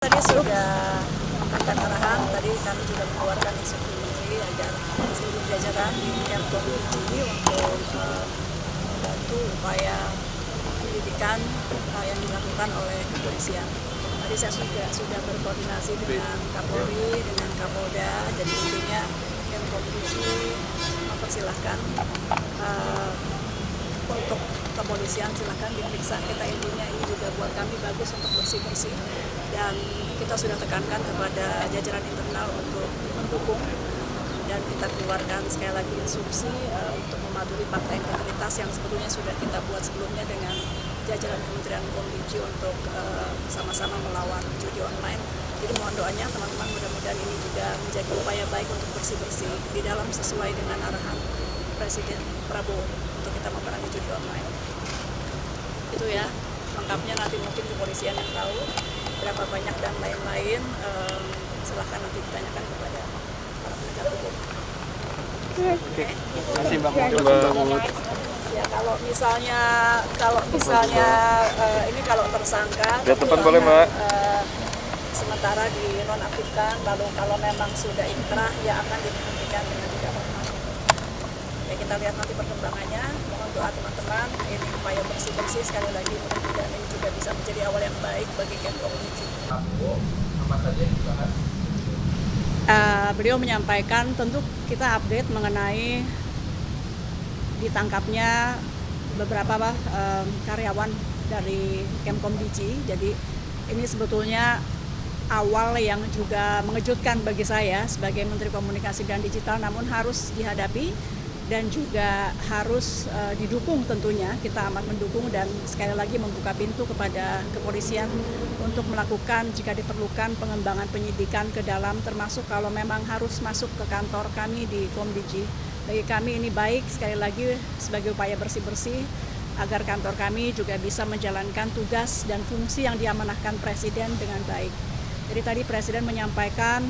Tadi sudah memberikan arahan, tadi kami juga mengeluarkan instruksi menteri agar seluruh jajaran di Kemkom ini untuk membantu upaya pendidikan yang dilakukan oleh kepolisian. Tadi saya sudah berkoordinasi dengan Kapolri, dengan Kapolda, jadi intinya Kemkom mempersilahkan untuk kepolisian silahkan diperiksa. Kita intinya ini juga buat kami bagus untuk bersih-bersih, dan kita sudah tekankan kepada jajaran internal untuk mendukung, dan kita keluarkan sekali lagi instruksi untuk mematuhi fakta integritas yang sebetulnya sudah kita buat sebelumnya dengan jajaran Kementerian Kominfo untuk sama-sama melawan judi online. Jadi mohon doanya teman-teman, mudah-mudahan ini juga menjadi upaya baik untuk bersih-bersih di dalam sesuai dengan arahan Presiden Prabowo untuk kita memerangi judi online. Itu ya, lengkapnya nanti mungkin kepolisian yang tahu berapa banyak dan lain-lain, silahkan nanti ditanyakan kepada para penegak hukum. Oke. Terima kasih Mbak. Ya kalau misalnya ini kalau tersangka, Depan boleh Mbak. sementara dinonaktifkan, lalu kalau memang sudah inkrah ya akan dihentikan dengan tidak hormat. Ya kita lihat nanti perkembangannya. Mohon doa teman-teman, ini upaya bersih-bersih sekali lagi, mudah-mudahan ini juga bisa menjadi awal yang baik bagi Kemkom. Apa saja yang dibahas? Beliau menyampaikan tentu kita update mengenai ditangkapnya beberapa karyawan dari Kemkom Digi. Jadi ini sebetulnya awal yang juga mengejutkan bagi saya sebagai Menteri Komunikasi dan Digital, namun harus dihadapi dan juga harus didukung tentunya. Kita amat mendukung dan sekali lagi membuka pintu kepada kepolisian untuk melakukan jika diperlukan pengembangan penyidikan ke dalam, termasuk kalau memang harus masuk ke kantor kami di Komdigi. Bagi kami ini baik, sekali lagi sebagai upaya bersih-bersih agar kantor kami juga bisa menjalankan tugas dan fungsi yang diamanahkan Presiden dengan baik. Jadi tadi Presiden menyampaikan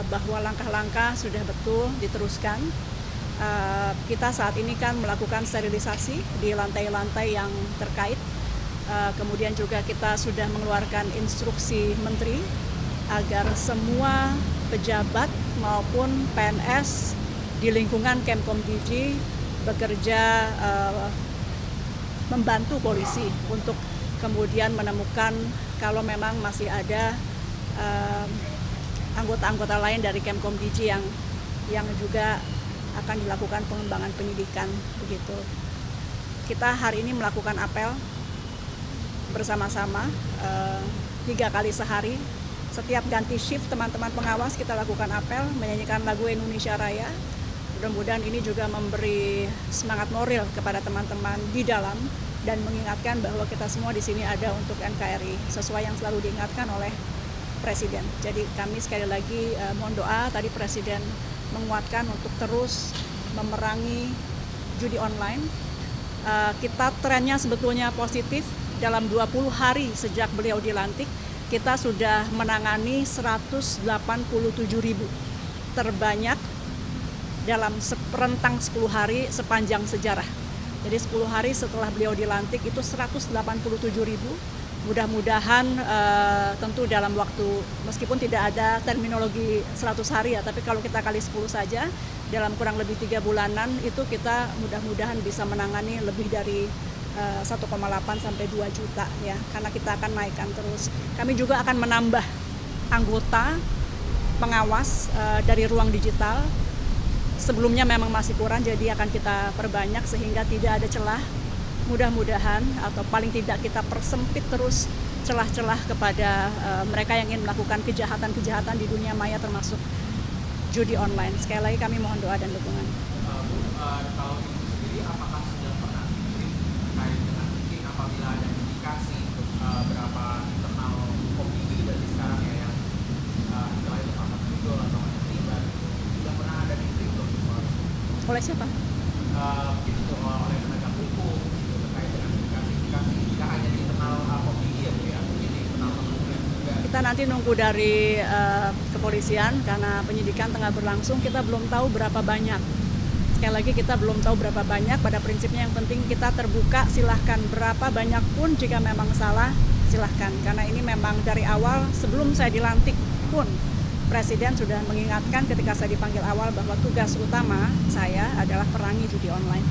bahwa langkah-langkah sudah betul diteruskan. Kita saat ini kan melakukan sterilisasi di lantai-lantai yang terkait. Kemudian juga kita sudah mengeluarkan instruksi menteri agar semua pejabat maupun PNS di lingkungan Kemkom Digi bekerja membantu polisi untuk kemudian menemukan kalau memang masih ada anggota-anggota lain dari Kemkom Digi yang juga akan dilakukan pengembangan penyidikan begitu. Kita hari ini melakukan apel bersama-sama 3 kali sehari. Setiap ganti shift teman-teman pengawas kita lakukan apel menyanyikan lagu Indonesia Raya. Mudah-mudahan ini juga memberi semangat moral kepada teman-teman di dalam dan mengingatkan bahwa kita semua di sini ada untuk NKRI sesuai yang selalu diingatkan oleh Presiden. Jadi kami sekali lagi mohon doa, tadi Presiden menguatkan untuk terus memerangi judi online. Kita trennya sebetulnya positif. Dalam 20 hari sejak beliau dilantik, kita sudah menangani 187.000, terbanyak dalam rentang 10 hari sepanjang sejarah. Jadi 10 hari setelah beliau dilantik itu 187.000. Mudah-mudahan tentu dalam waktu, meskipun tidak ada terminologi 100 hari ya, tapi kalau kita kali 10 saja, dalam kurang lebih 3 bulanan itu kita mudah-mudahan bisa menangani lebih dari 1,8 sampai 2 juta ya, karena kita akan naikkan terus. Kami juga akan menambah anggota pengawas dari ruang digital. Sebelumnya memang masih kurang, jadi akan kita perbanyak sehingga tidak ada celah. Mudah-mudahan atau paling tidak kita persempit terus celah-celah kepada mereka yang ingin melakukan kejahatan-kejahatan di dunia maya termasuk judi online. Sekali lagi kami mohon doa dan dukungan. Kalau itu sendiri apakah sudah pernah terkait dengan mungkin apabila ada indikasi untuk berapa internal komisi dari sekarang ya yang istilahnya terpapar pinjol atau yang terlibat, sudah pernah ada dikritik belum soal itu? Oleh siapa? Itu oleh penegak hukum itu terkait dengan indikasi tidak hanya di internal komisi ya Bu ya, mungkin di internal kementerian juga. Kita nanti nunggu dari kepolisian karena penyidikan tengah berlangsung, kita belum tahu berapa banyak. Sekali lagi kita belum tahu berapa banyak, pada prinsipnya yang penting kita terbuka, silahkan berapa banyak pun jika memang salah silahkan. Karena ini memang dari awal sebelum saya dilantik pun Presiden sudah mengingatkan ketika saya dipanggil awal bahwa tugas utama saya adalah perangi judi online.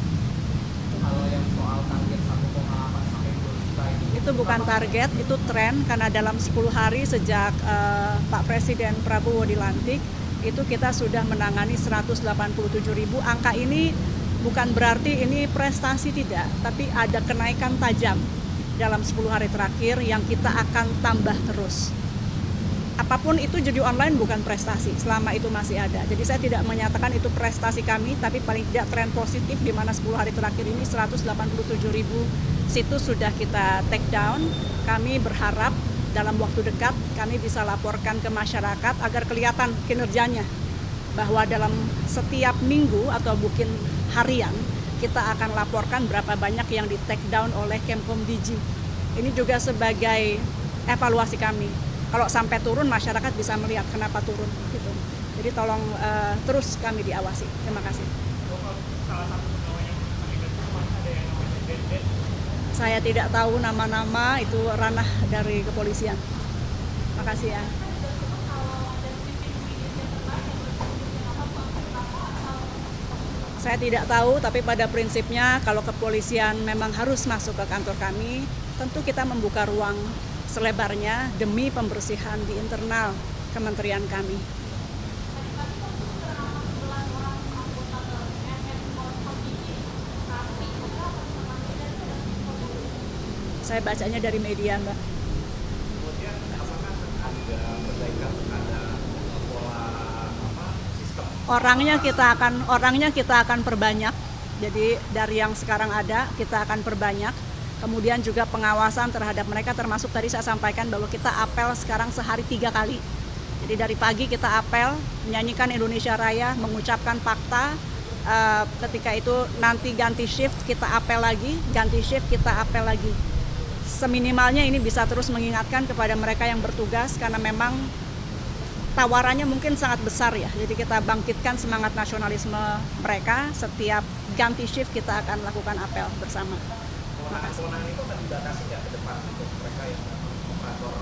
Kalau yang soal target 1,8 sampai 2 juta Itu bukan target, itu tren karena dalam 10 hari sejak Pak Presiden Prabowo dilantik, itu kita sudah menangani 187.000. Angka ini bukan berarti ini prestasi tidak, tapi ada kenaikan tajam dalam 10 hari terakhir yang kita akan tambah terus. Apapun itu judi online bukan prestasi selama itu masih ada. Jadi saya tidak menyatakan itu prestasi kami, tapi paling tidak tren positif di mana 10 hari terakhir ini 187.000 situs sudah kita take down. Kami berharap dalam waktu dekat kami bisa laporkan ke masyarakat agar kelihatan kinerjanya. Bahwa dalam setiap minggu atau mungkin harian kita akan laporkan berapa banyak yang di take down oleh Kemkomdigi. Ini juga sebagai evaluasi kami. Kalau sampai turun masyarakat bisa melihat kenapa turun gitu. Jadi tolong terus kami diawasi. Terima kasih. Saya tidak tahu nama-nama, itu ranah dari kepolisian. Makasih ya. Saya tidak tahu, tapi pada prinsipnya kalau kepolisian memang harus masuk ke kantor kami, tentu kita membuka ruang selebarnya demi pembersihan di internal kementerian kami. Saya bacanya dari media, Mbak. Kemudian apakah ada perbaikan ada pola sistem? Orangnya kita akan perbanyak. Jadi dari yang sekarang ada kita akan perbanyak. Kemudian juga pengawasan terhadap mereka, termasuk tadi saya sampaikan bahwa kita apel sekarang sehari 3 kali. Jadi dari pagi kita apel, menyanyikan Indonesia Raya, mengucapkan fakta. Ketika itu nanti ganti shift kita apel lagi, ganti shift kita apel lagi. Seminimalnya ini bisa terus mengingatkan kepada mereka yang bertugas karena memang tawarannya mungkin sangat besar ya. Jadi kita bangkitkan semangat nasionalisme mereka, setiap ganti shift kita akan lakukan apel bersama. Kewenangan itu akan dibatasi nggak ke depan untuk mereka yang operator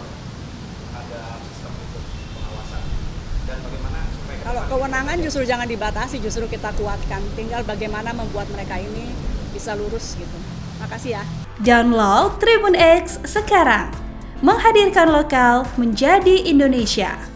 ada sistem untuk pengawasan, dan bagaimana supaya kalau kewenangan justru jangan dibatasi, justru kita kuatkan. Tinggal bagaimana membuat mereka ini bisa lurus gitu. Makasih ya. Download Tribun X sekarang, menghadirkan lokal menjadi Indonesia.